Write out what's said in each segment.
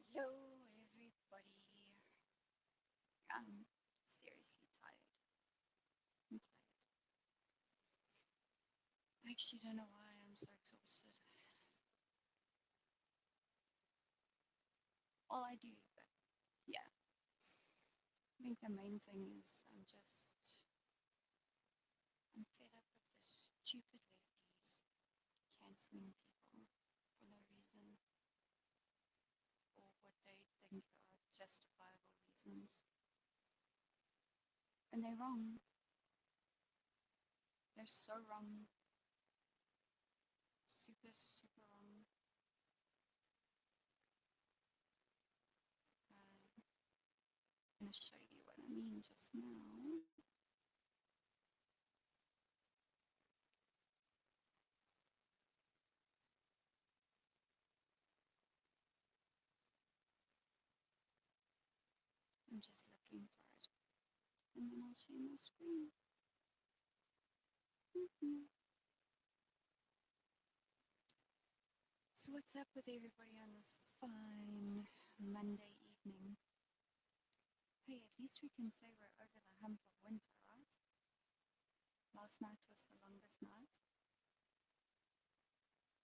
Hello, everybody. I'm seriously tired. I'm tired. I actually don't know why I'm so exhausted. All I do, but yeah. I think the main thing is I'm fed up with the stupid lefties cancelling people for no reason or what they think are justifiable reasons. And they're wrong. They're so wrong. Super, super wrong. I'm going to show you what I mean just now. I'm just looking for it. And then I'll share my screen. So what's up with everybody on this fine Monday evening? Hey, at least we can say we're over the hump of winter, right? Last night was the longest night.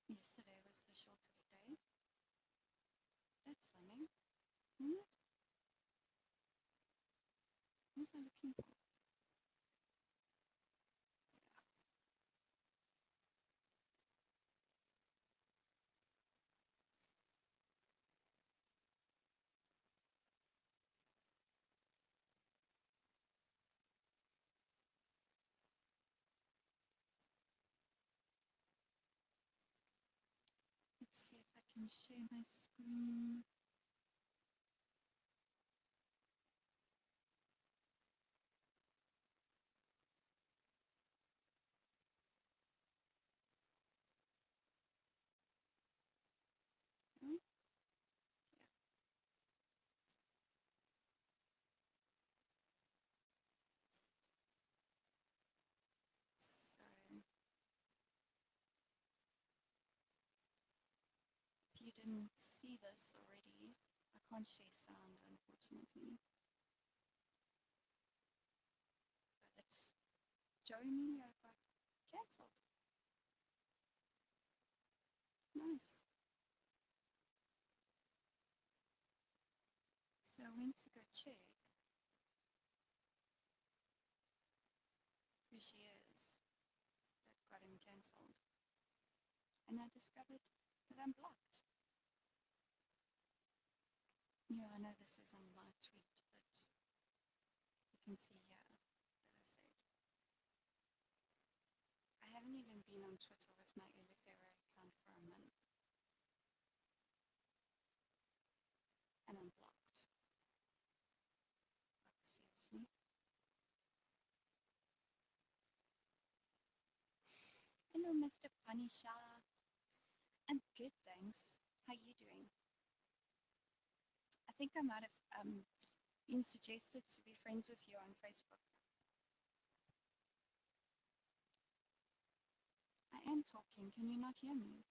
Yesterday was the shortest day. That's something, isn't it? What was I looking for? Let's see if I can share my screen. Oh, yeah. So if you didn't see this already, I can't share sound, unfortunately. But Joe Emilio got cancelled. Nice. So I went to go check who she is that got him cancelled. And I discovered that I'm blocked. Yeah, I know this isn't my tweet, but you can see here that I said. I haven't even been on Twitter with my Eleutheria account for a month. And I'm blocked. Like, seriously. Hello, Mr. Panisha. I'm good, thanks. How you doing? I think I might have been suggested to be friends with you on Facebook. I am talking. Can you not hear me?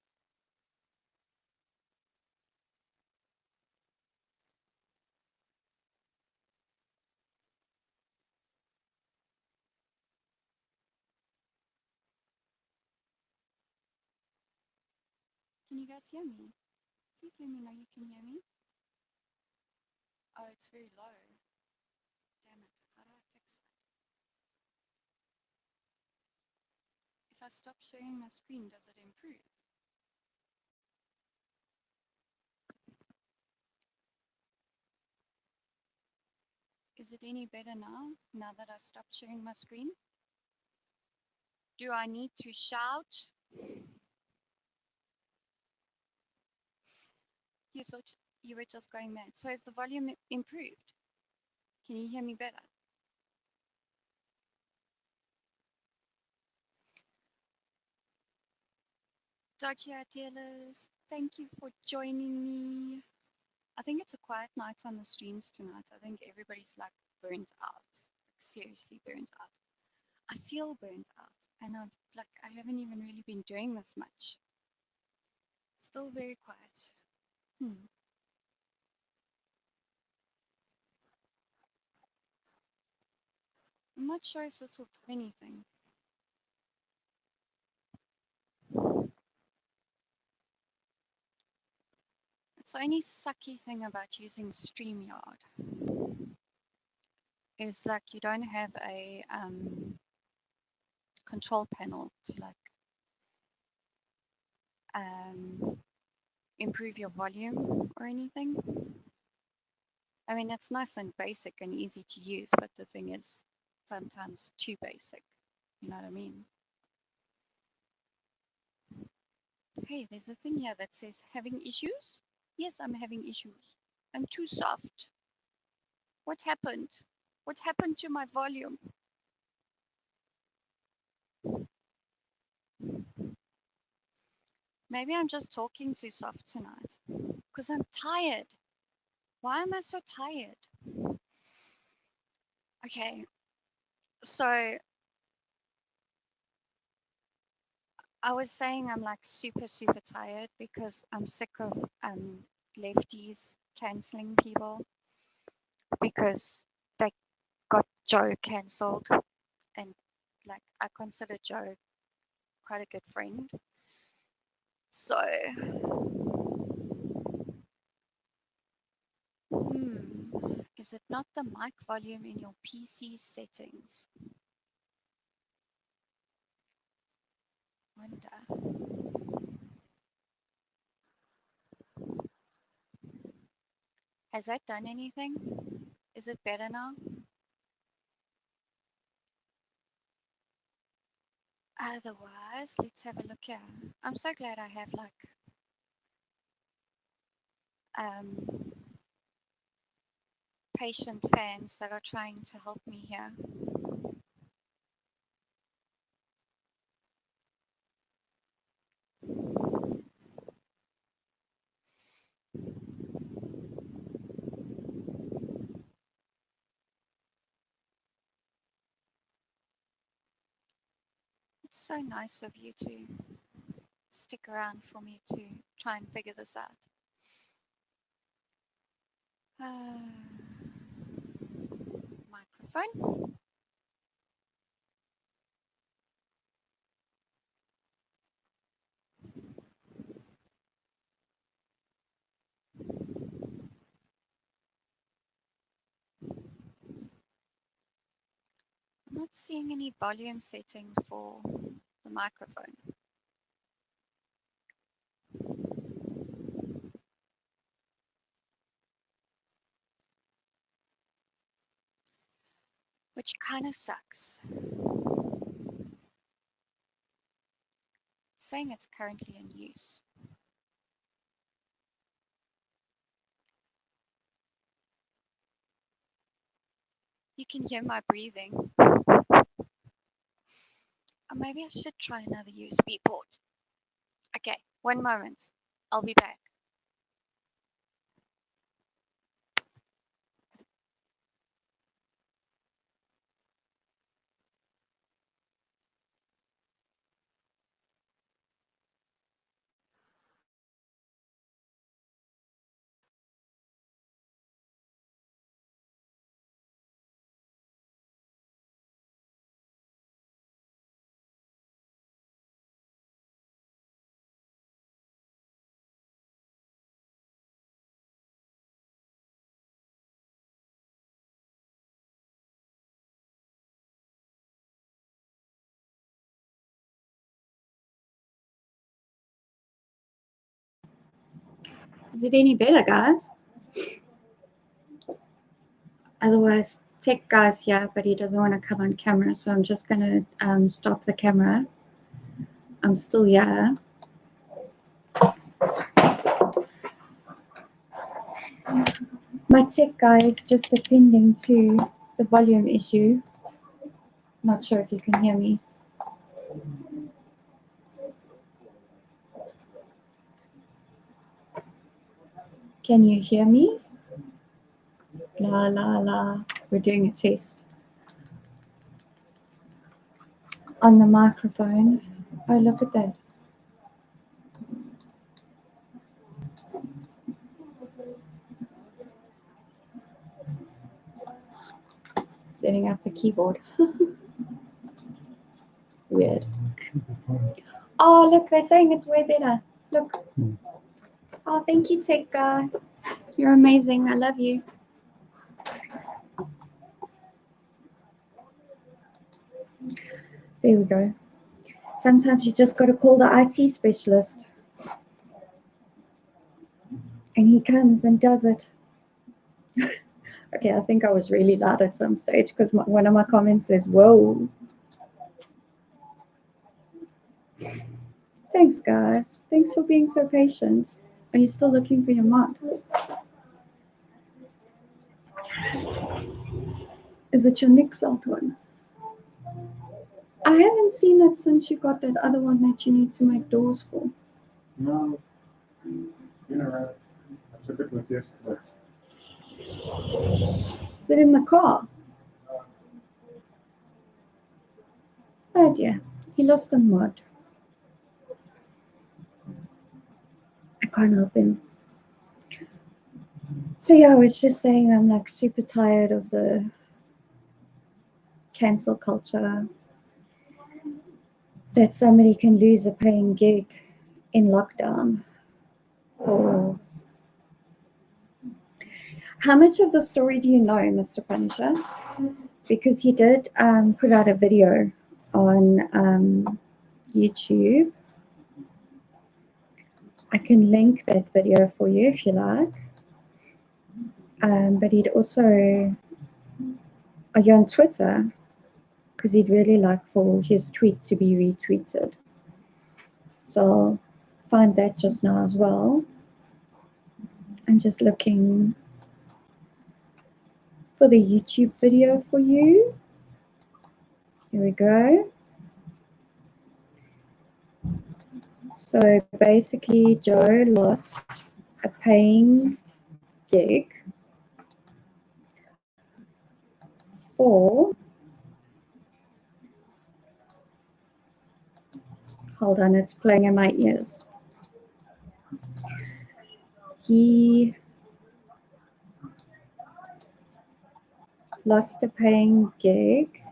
Can you guys hear me? Please let me know you can hear me. Oh, it's very low. Damn it. How do I fix that? If I stop sharing my screen, does it improve? Is it any better now that I stopped sharing my screen? Do I need to shout? You thought you were just going mad. So has the volume improved? Can you hear me better? Dodgy dealers, thank you for joining me. I think it's a quiet night on the streams tonight. I think everybody's like burnt out, like seriously burnt out. I feel burnt out, and I haven't even really been doing this much. Still very quiet. Hmm. I'm not sure if this will do anything. It's the only sucky thing about using StreamYard is like you don't have a control panel to like improve your volume or anything. I mean, it's nice and basic and easy to use, but the thing is sometimes too basic. You know what I mean? Hey, there's a thing here that says having issues. Yes, I'm having issues. I'm too soft. What happened? What happened to my volume? Maybe I'm just talking too soft tonight because I'm tired. Why am I so tired? Okay, so I was saying I'm like super tired because I'm sick of lefties canceling people because they got Joe cancelled, and like I consider Joe quite a good friend. So, is it not the mic volume in your PC settings? Wonder. Has that done anything? Is it better now? Otherwise, let's have a look here. I'm so glad I have like patient fans that are trying to help me here. It's so nice of you to stick around for me to try and figure this out. Microphone. I'm not seeing any volume settings for the microphone. Which kind of sucks. It's saying it's currently in use. You can hear my breathing. Or maybe I should try another USB port. Okay, 1 moment. I'll be back. Is it any better, guys? Otherwise, tech guy's here, but he doesn't want to come on camera, so I'm just going to stop the camera. I'm still here. My tech guy is just attending to the volume issue. Not sure if you can hear me. Can you hear me? La la la. We're doing a test. On the microphone. Oh, look at that. Is setting up the keyboard. Weird. Oh, look, they're saying it's way better. Look. Oh, thank you, tech guy. You're amazing. I love you. There we go. Sometimes you just got to call the IT specialist. And he comes and does it. Okay, I think I was really loud at some stage because one of my comments says, whoa. Thanks, guys. Thanks for being so patient. Are you still looking for your mod? Is it your Nixalt one? I haven't seen it since you got that other one that you need to make doors for. No. You know, I took it with yesterday. Is it in the car? Oh dear, he lost a mod. I can't help him. So yeah, I was just saying I'm like super tired of the cancel culture. That somebody can lose a paying gig in lockdown. Or how much of the story do you know, Mr. Punisher? Because he did put out a video on YouTube. I can link that video for you if you like. But he'd also, are you on Twitter? Because he'd really like for his tweet to be retweeted. So I'll find that just now as well. I'm just looking for the YouTube video for you. Here we go. So basically, Joe lost a paying gig for, hold on, it's playing in my ears. He lost a paying gig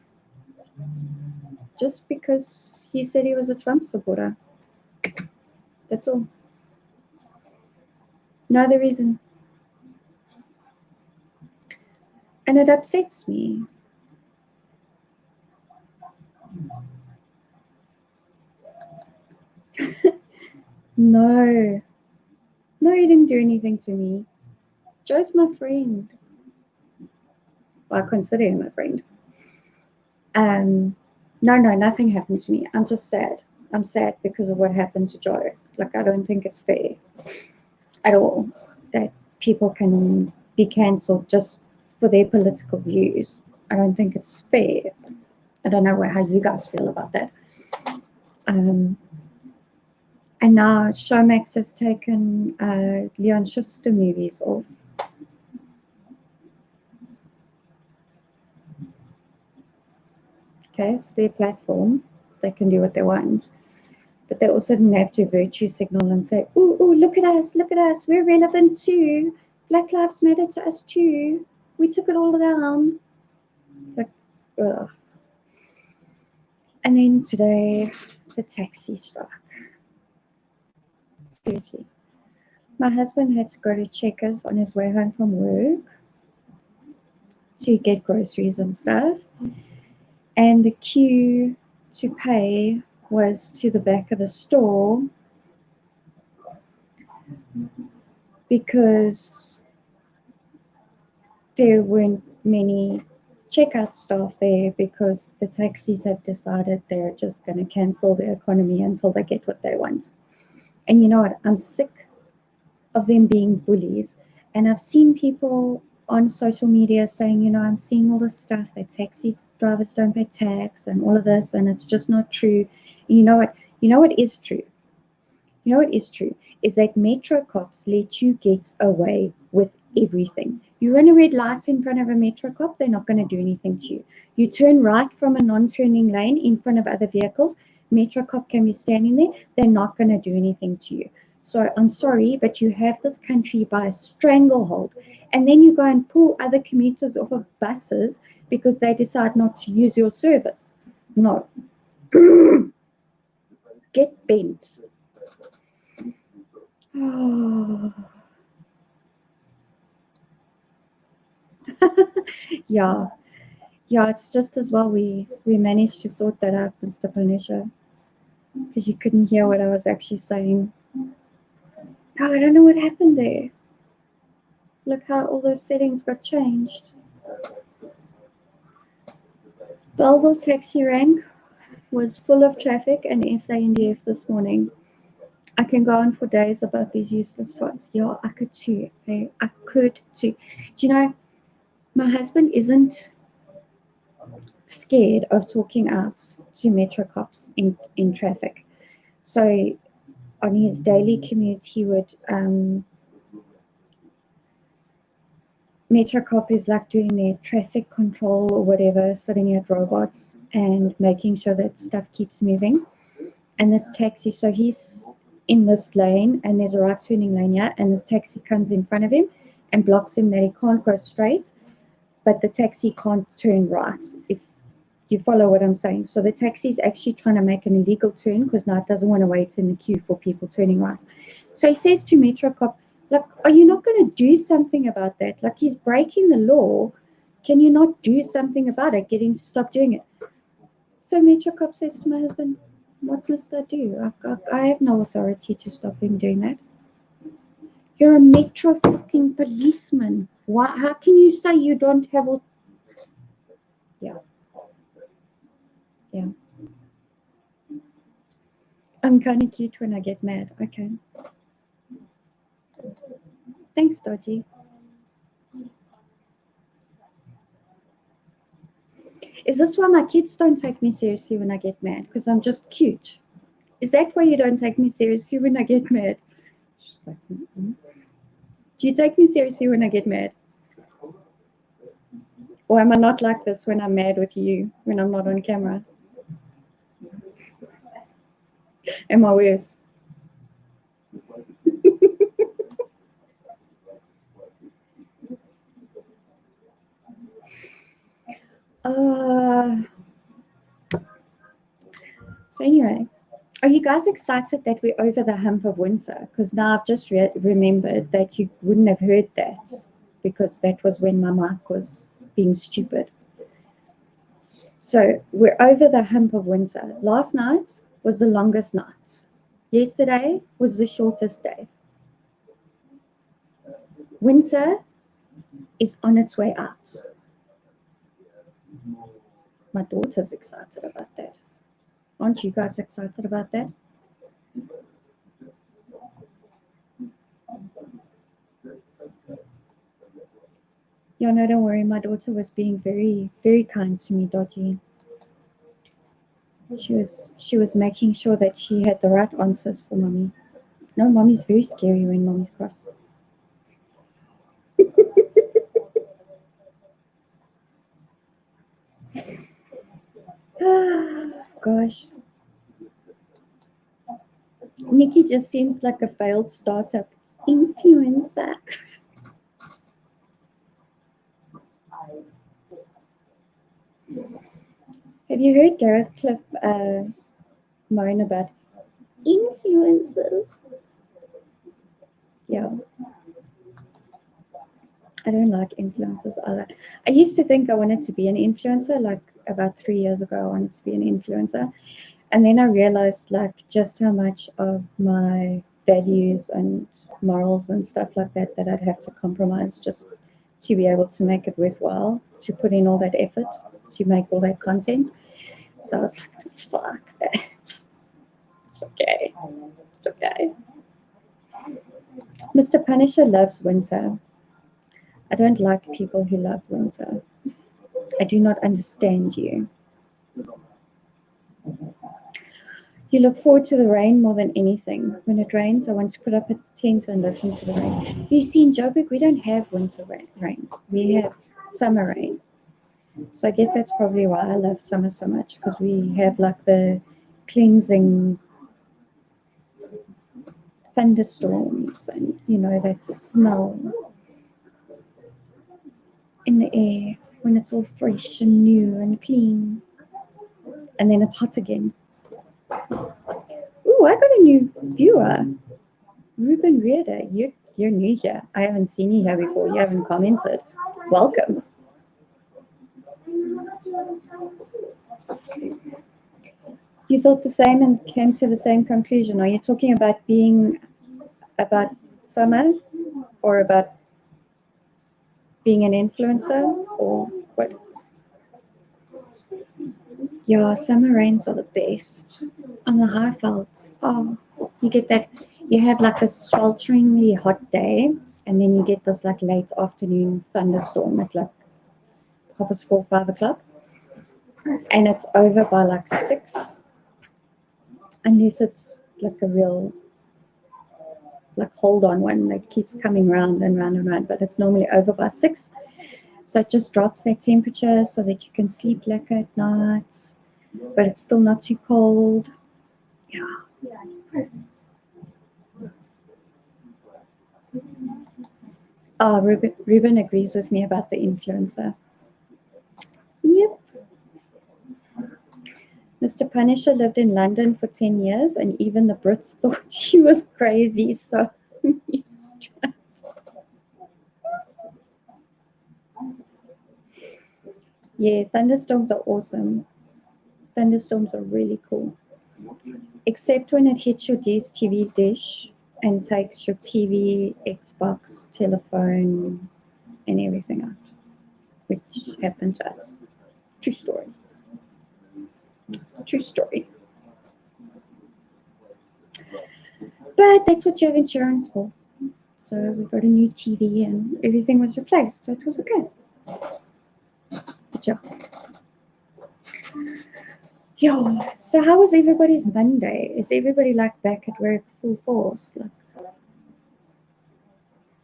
just because he said he was a Trump supporter. That's all. No other reason. And it upsets me. No. No, he didn't do anything to me. Joe's my friend. Well, I consider him a friend. No, nothing happened to me. I'm just sad. I'm sad because of what happened to Joe. Like, I don't think it's fair at all that people can be cancelled just for their political views. I don't think it's fair. I don't know how you guys feel about that. And now Showmax has taken Leon Schuster movies off. Okay, it's their platform. They can do what they want. But they also didn't have to virtue signal and say, ooh, look at us, we're relevant too. Black Lives Matter to us too. We took it all down. Like, ugh. And then today, the taxi strike. Seriously. My husband had to go to Checkers on his way home from work to get groceries and stuff. And the queue to pay was to the back of the store because there weren't many checkout staff there because the taxis have decided they're just going to cancel the economy until they get what they want. And you know what? I'm sick of them being bullies. And I've seen people on social media saying, you know, I'm seeing all this stuff that taxi drivers don't pay tax and all of this, and it's just not true. And you know what? You know what is true? You know what is true is that Metro cops let you get away with everything. You run a red light in front of a Metro cop, they're not going to do anything to you. You turn right from a non-turning lane in front of other vehicles, Metro cop can be standing there, they're not going to do anything to you. So I'm sorry, but you have this country by a stranglehold. And then you go and pull other commuters off of buses because they decide not to use your service. No. Get bent. Yeah. Yeah, it's just as well we managed to sort that out, Mr. Panisha, because you couldn't hear what I was actually saying. Oh, I don't know what happened there. Look how all those settings got changed. Belleville taxi rank was full of traffic and SANDF this morning. I can go on for days about these useless spots. Yeah, I could too. Hey, I could too. Do you know, my husband isn't scared of talking out to metro cops in traffic. So on his daily commute, he would metro cop is like doing their traffic control or whatever, sitting at robots and making sure that stuff keeps moving. And this taxi, so he's in this lane and there's a right turning lane here, and this taxi comes in front of him and blocks him that he can't go straight, but the taxi can't turn right, if you follow what I'm saying. So the taxi is actually trying to make an illegal turn because now it doesn't want to wait in the queue for people turning right. So he says to Metro Cop, like, are you not going to do something about that? Like, he's breaking the law. Can you not do something about it? Get him to stop doing it. So Metro Cop says to my husband, what must I do? I have no authority to stop him doing that. You're a Metro fucking policeman. Why? How can you say you don't have authority? Yeah. Yeah. I'm kind of cute when I get mad. Okay. Thanks, Dodgy. Is this why my kids don't take me seriously when I get mad? Because I'm just cute. Is that why you don't take me seriously when I get mad? She's like, mm-mm. Do you take me seriously when I get mad? Or am I not like this when I'm mad with you, when I'm not on camera? Am I worse? So anyway, are you guys excited that we're over the hump of winter? Because now I've just remembered that you wouldn't have heard that because that was when my mic was being stupid. So we're over the hump of winter. Last night was the longest night. Yesterday was the shortest day. Winter is on its way out. My daughter's excited about that. Aren't you guys excited about that? Yeah, no, don't worry. My daughter was being very, very kind to me, Dodgy. She was making sure that she had the right answers for mommy. No, mommy's very scary when mommy's cross. Gosh. Nikki just seems like a failed startup influencer. Have you heard Gareth Cliff moan about influencers? Yeah. I don't like influencers either. I used to think I wanted to be an influencer, like about 3 years ago, I wanted to be an influencer. And then I realized like just how much of my values and morals and stuff like that that I'd have to compromise just to be able to make it worthwhile, to put in all that effort, to make all that content. So I was like, fuck that. It's okay. It's okay. Mr. Punisher loves winter. I don't like people who love winter. I do not understand you. You look forward to the rain more than anything. When it rains, I want to put up a tent and listen to the rain. You see, in Joburg, we don't have winter rain. We have summer rain. So I guess that's probably why I love summer so much, because we have like the cleansing thunderstorms and, you know, that smell in the air when it's all fresh and new and clean. And then it's hot again. Ooh, I got a new viewer. Ruben Reeder, you're new here. I haven't seen you here before. You haven't commented. Welcome. You thought the same and came to the same conclusion. Are you talking about summer or about being an influencer or what? Yeah, summer rains are the best. On the high felt, oh, you get that, you have like a swelteringly hot day, and then you get this like late afternoon thunderstorm at like 4, 5 o'clock, and it's over by like 6, unless it's like a real like hold on one that keeps coming round and round and round, but it's normally over by 6. So it just drops that temperature so that you can sleep like at night, but it's still not too cold. Yeah. Oh, Ruben agrees with me about the influencer. Yep. Mr. Punisher lived in London for 10 years, and even the Brits thought he was crazy, so he's trapped. Yeah, thunderstorms are awesome. Thunderstorms are really cool. Except when it hits your DSTV dish and takes your TV, Xbox, telephone, and everything out, which happened to us. True story. True story. But that's what you have insurance for. So we got a new TV and everything was replaced, so it was okay. Good job. Yo, so how was everybody's Monday? Is everybody like back at work full force? Like,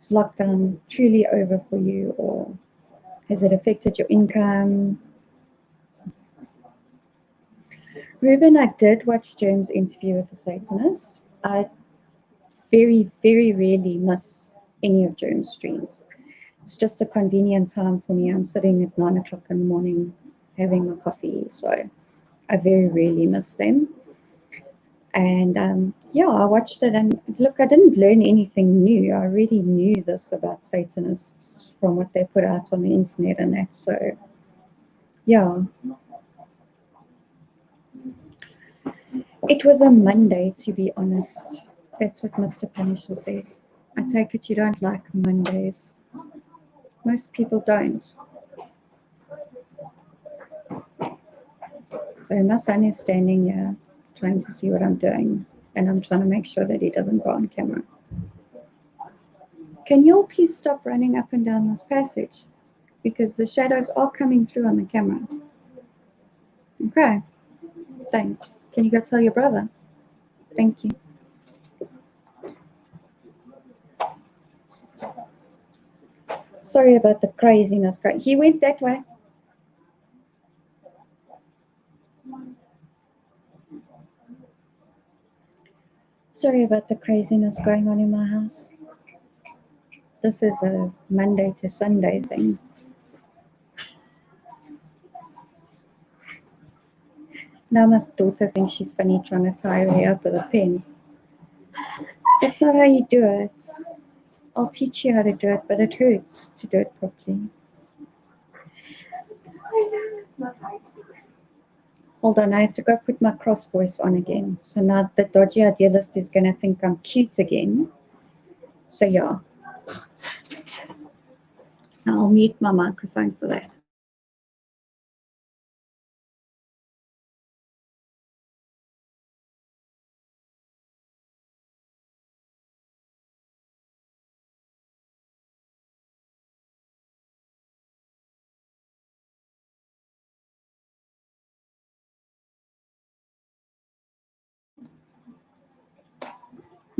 is lockdown truly over for you, or has it affected your income? Ruben, I did watch James' interview with the Satanist. I very, very rarely miss any of James' streams. It's just a convenient time for me. I'm sitting at 9 o'clock in the morning having my coffee, so I very rarely miss them. And yeah, I watched it, and look, I didn't learn anything new. I already knew this about Satanists from what they put out on the internet and that. So yeah, it was a Monday, to be honest. That's what Mr. Punisher says. I take it you don't like Mondays. Most people don't. So my son is standing here trying to see what I'm doing, and I'm trying to make sure that he doesn't go on camera. Can you all please stop running up and down this passage? Because the shadows are coming through on the camera. Okay, thanks. Can you go tell your brother? Thank you. Sorry about the craziness. He went that way. Sorry about the craziness going on in my house. This is a Monday to Sunday thing. Now my daughter thinks she's funny trying to tie her hair up with a pen. That's not how you do it. I'll teach you how to do it, but it hurts to do it properly. Hold on, I have to go put my cross voice on again. So now the dodgy idealist is going to think I'm cute again. So yeah. I'll mute my microphone for that.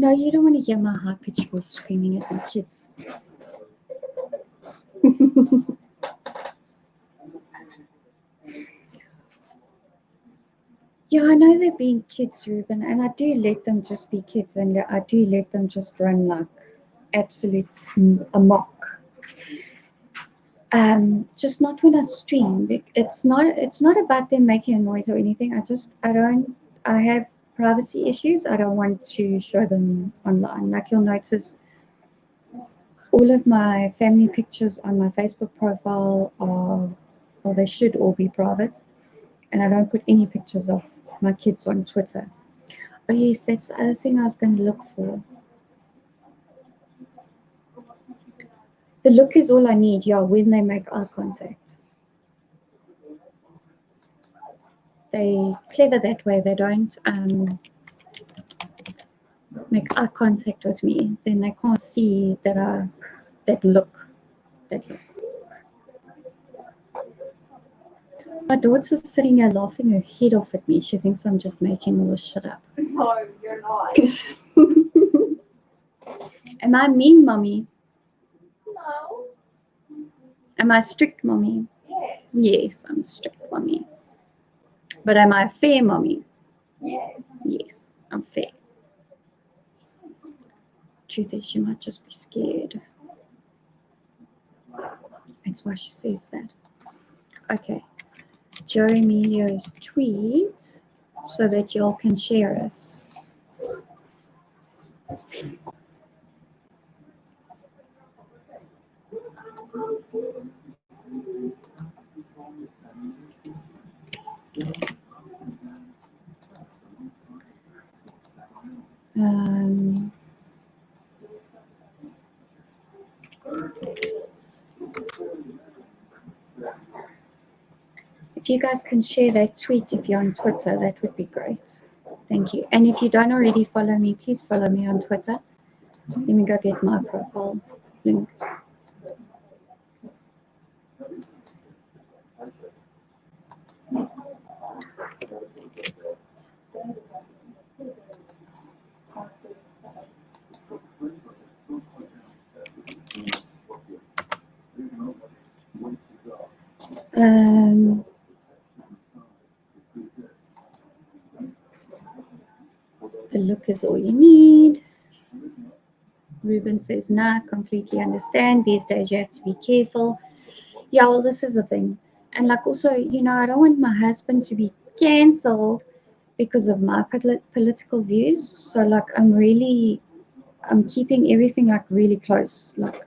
No, you don't want to hear my high-pitched voice screaming at my kids. Yeah, I know they're being kids, Ruben, and I do let them just be kids, and I do let them just run like absolute amok. Just not when I stream. It's not about them making a noise or anything. I have privacy issues. I don't want to show them online. Like you'll notice, all of my family pictures on my Facebook profile are, well, they should all be private, and I don't put any pictures of my kids on Twitter. Oh yes, that's the other thing I was going to look for. The look is all I need, yeah, when they make eye contact. They clever that way. They don't make eye contact with me. Then they can't see that look. My daughter's sitting here laughing her head off at me. She thinks I'm just making all this shit up. No, you're not. Am I mean, mommy? No. Am I strict, mommy? Yes. Yes, I'm a strict mommy. But am I a fair mommy? Yes. Yes, I'm fair. Truth is, she might just be scared. That's why she says that. Okay. Joe Emilio's tweet so that y'all can share it. If you guys can share that tweet if you're on Twitter, that would be great. Thank you. And if you don't already follow me, please follow me on Twitter. Let me go get my profile link. The look is all you need. Ruben says, nah, completely understand. These days you have to be careful. Yeah, well, this is the thing. And like also, you know, I don't want my husband to be cancelled because of my political views. So like I'm keeping everything like really close. Like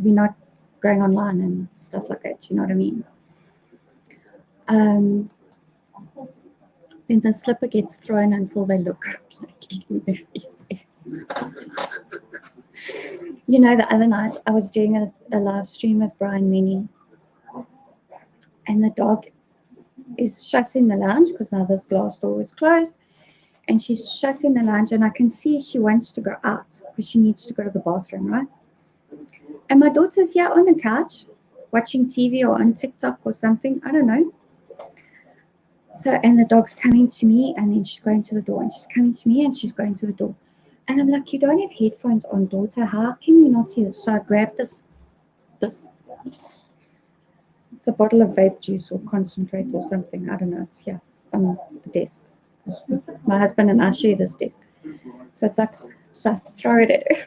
we're not going online and stuff like that. You know what I mean? Then the slipper gets thrown until they look like You know, the other night I was doing a live stream with Brian Minnie, and the dog is shut in the lounge because now this glass door is closed, and she's shut in the lounge, and I can see she wants to go out because she needs to go to the bathroom, right? And my daughter's here on the couch watching TV or on TikTok or something, I don't know. So, and the dog's coming to me, and then she's going to the door, and she's coming to me, and she's going to the door. And I'm like, you don't have headphones on, daughter. How can you not see this? So I grabbed this. It's a bottle of vape juice or concentrate or something. I don't know. It's here on the desk. My husband and I share this desk. So it's like, so I throw it at her.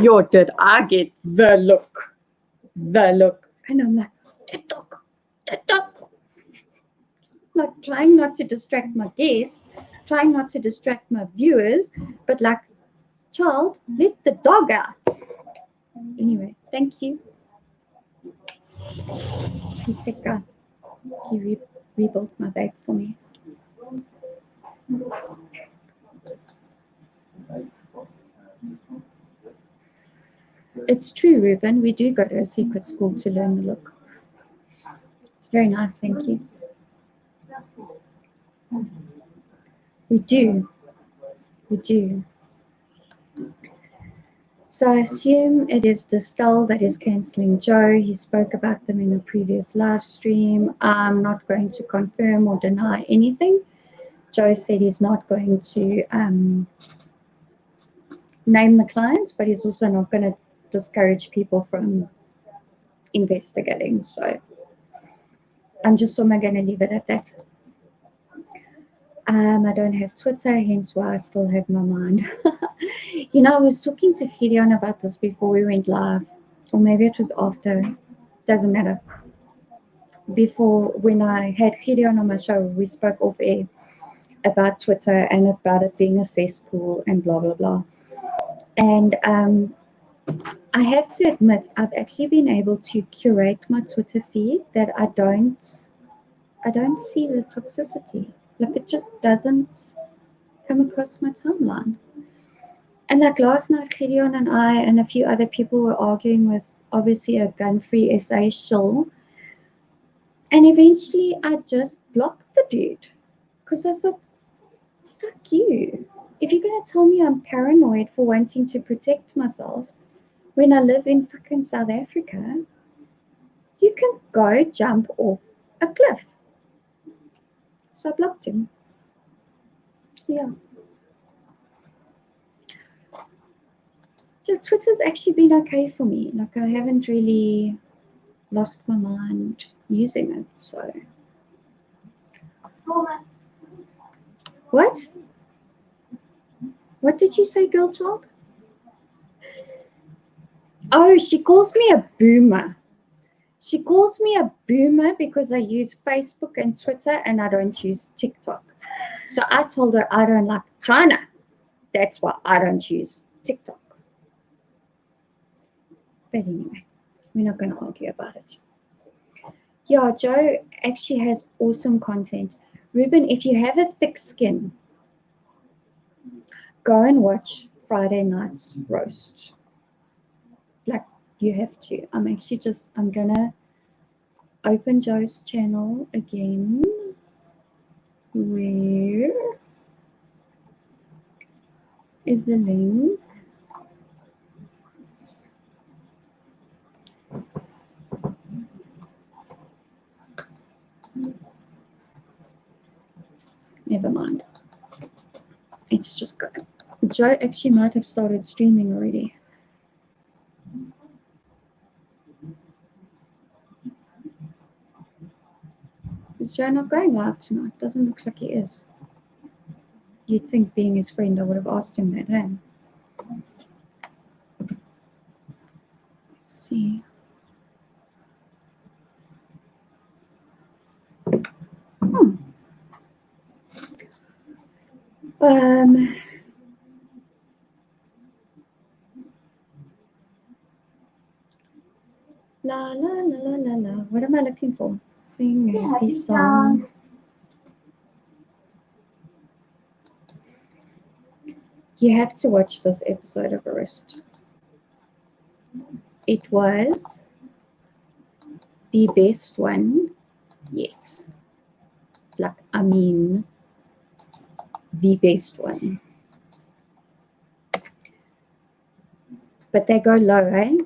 Yo, did I get the look? The look. And I'm like, the dog. Like trying not to distract my guest, trying not to distract my viewers, but like, child, let the dog out. Anyway, thank you. Sitika, he rebuilt my bag for me. It's true, Ruben. We do go to a secret school to learn the look. It's very nice, thank you. We do. So I assume it is Distel that is cancelling Joe. He spoke about them in a previous live stream. I'm not going to confirm or deny anything. Joe said he's not going to name the client, but he's also not going to discourage people from investigating. So I'm just going to leave it at that. I don't have Twitter, hence why I still have my mind. You know, I was talking to Gideon about this before we went live, or maybe it was after. Doesn't matter. Before, when I had Gideon on my show, we spoke off air about Twitter and about it being a cesspool and blah blah blah. And I have to admit, I've actually been able to curate my Twitter feed that I don't see the toxicity. Like it just doesn't come across my timeline. And like last night, Gideon and I and a few other people were arguing with obviously a gun-free SA shill. And eventually I just blocked the dude. Because I thought, fuck you. If you're going to tell me I'm paranoid for wanting to protect myself when I live in fucking South Africa, you can go jump off a cliff. So I blocked him. Yeah. Yeah, Twitter's actually been okay for me. Like I haven't really lost my mind using it. So what? What did you say, girl child? Oh, she calls me a boomer. She calls me a boomer because I use Facebook and Twitter and I don't use TikTok. So I told her I don't like China. That's why I don't use TikTok. But anyway, we're not going to argue about it. Yeah, Joe actually has awesome content. Ruben, if you have a thick skin, go and watch Friday night's roast. Like, you have to. I'm going to open Joe's channel again. Where is the link? Never mind. It's just go. Joe actually might have started streaming already. Is Joe not going live tonight? Doesn't look like he is. You'd think, being his friend, I would have asked him that, hey? Let's see. La la la la la la. What am I looking for? Sing a happy song. You have to watch this episode of Roast. It was the best one yet. Like, I mean, the best one. But they go low, eh?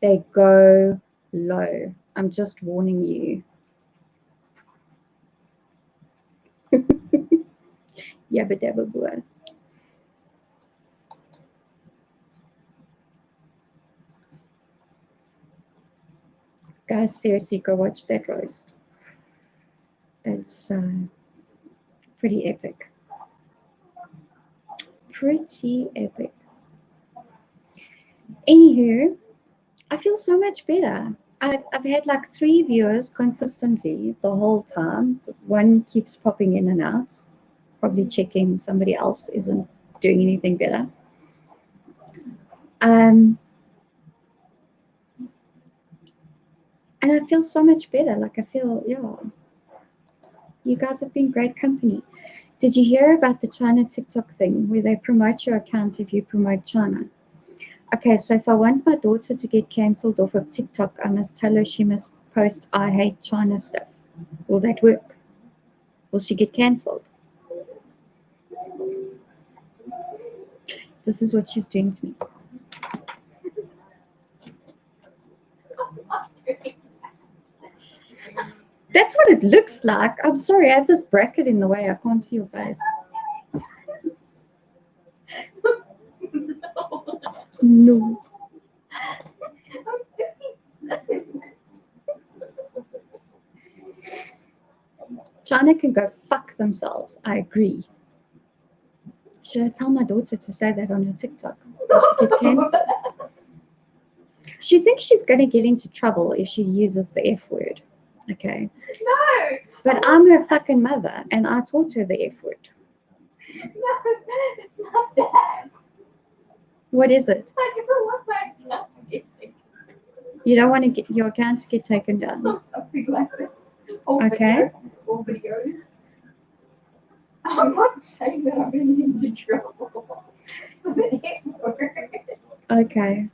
They go low. I'm just warning you. Yabba dabba boo. Guys, seriously, go watch that roast. It's pretty epic. Pretty epic. Anywho, I feel so much better. I've had like 3 viewers consistently the whole time. One keeps popping in and out, probably checking somebody else isn't doing anything better. And I feel so much better. Like I feel, yeah, you guys have been great company. Did you hear about the China TikTok thing where they promote your account if you promote China? Okay, so if I want my daughter to get cancelled off of TikTok, I must tell her she must post I hate China stuff. Will that work? Will she get cancelled? This is what she's doing to me. That's what it looks like. I'm sorry, I have this bracket in the way. I can't see your face. No. China can go fuck themselves. I agree. Should I tell my daughter to say that on her TikTok? Will she get cancelled? She thinks she's going to get into trouble if she uses the F word. Okay. No, But I'm her fucking mother, and I taught her the F word. no, it's not that. What is it? I never want my account to get taken. You don't want to get your account to get taken down. Something like that. Or Okay. or videos. I'm not saying that I'm going to get into trouble. With the F word. Okay.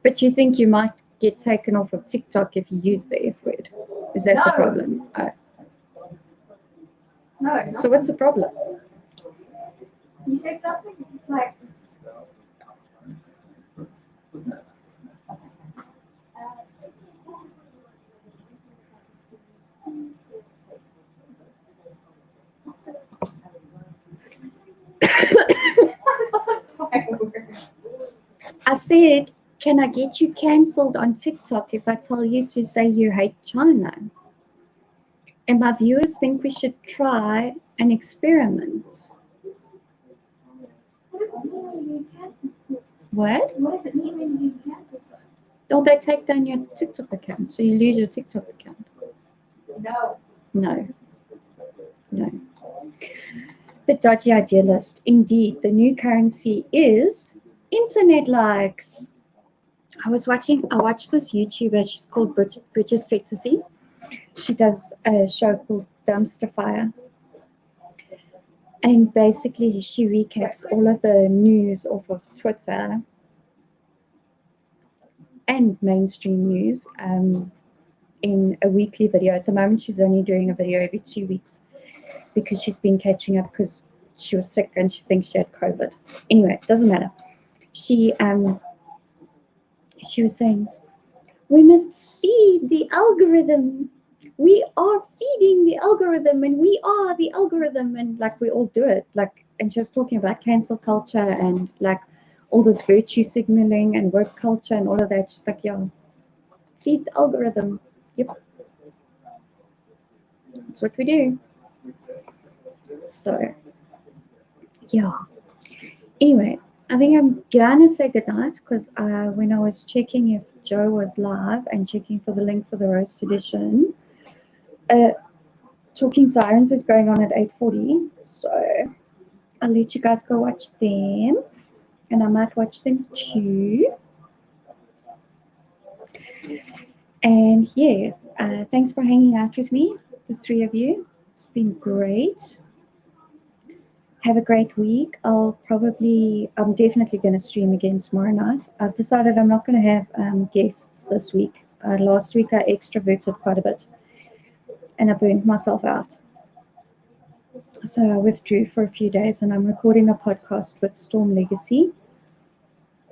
But you think you might get taken off of TikTok if you use the F word? Is that the No. problem? Oh. No, So what's the problem? you said something like. My word. I said, can I get you cancelled on TikTok if I tell you to say you hate China? And my viewers think we should try an experiment. What does it mean when you get canceled? What? What does it mean when you get canceled? Don't they take down your TikTok account so you lose your TikTok account? No. No. No. The dodgy idealist. Indeed, the new currency is internet likes. I watched this YouTuber, she's called Bridget Fantasy. She does a show called Dumpster Fire. And basically she recaps all of the news off of Twitter and mainstream news in a weekly video. At the moment she's only doing a video every 2 weeks because she's been catching up because she was sick and she thinks she had COVID. Anyway, it doesn't matter. She was saying, we must feed the algorithm. We are feeding the algorithm and we are the algorithm, and like we all do it. Like, and she was talking about cancel culture and like all this virtue signaling and work culture and all of that. She's like, yeah, feed the algorithm. Yep. That's what we do. So yeah. Anyway, I think I'm gonna say goodnight because when I was checking if Joe was live and checking for the link for the roast edition, Talking Sirens is going on at 8:40. So I'll let you guys go watch them, and I might watch them too. And yeah, thanks for hanging out with me, the three of you. It's been great. Have a great week. I'm definitely going to stream again tomorrow night. I've decided I'm not going to have guests this week. Last week I extroverted quite a bit and I burnt myself out. So I withdrew for a few days and I'm recording a podcast with Storm Legacy.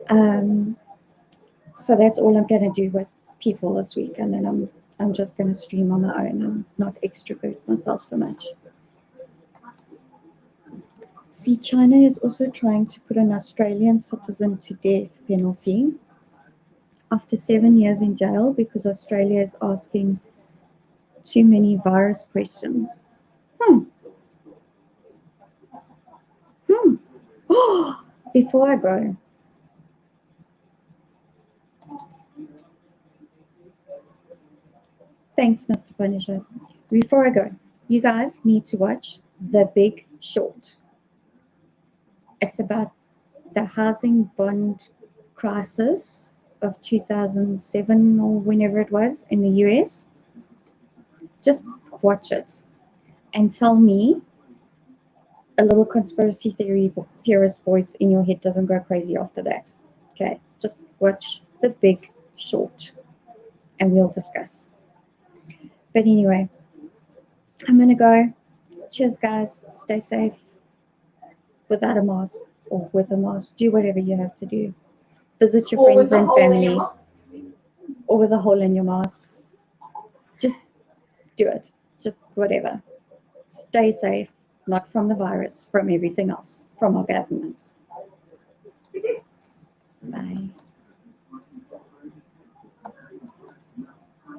So that's all I'm going to do with people this week, and then I'm just going to stream on my own and not extrovert myself so much. See, China is also trying to put an Australian citizen to death penalty after 7 years in jail because Australia is asking too many virus questions. Before I go, thanks, Mr. Punisher. Before I go, you guys need to watch The Big Short. It's about the housing bond crisis of 2007 or whenever it was in the US. Just watch it and tell me a little conspiracy theorist voice in your head doesn't go crazy after that. Okay, just watch The Big Short and we'll discuss. But anyway, I'm gonna go. Cheers, guys. Stay safe. Without a mask or with a mask. Do whatever you have to do. Visit your friends and family. Or with a hole in your mask. Just do it. Just whatever. Stay safe. Not from the virus, from everything else, from our government.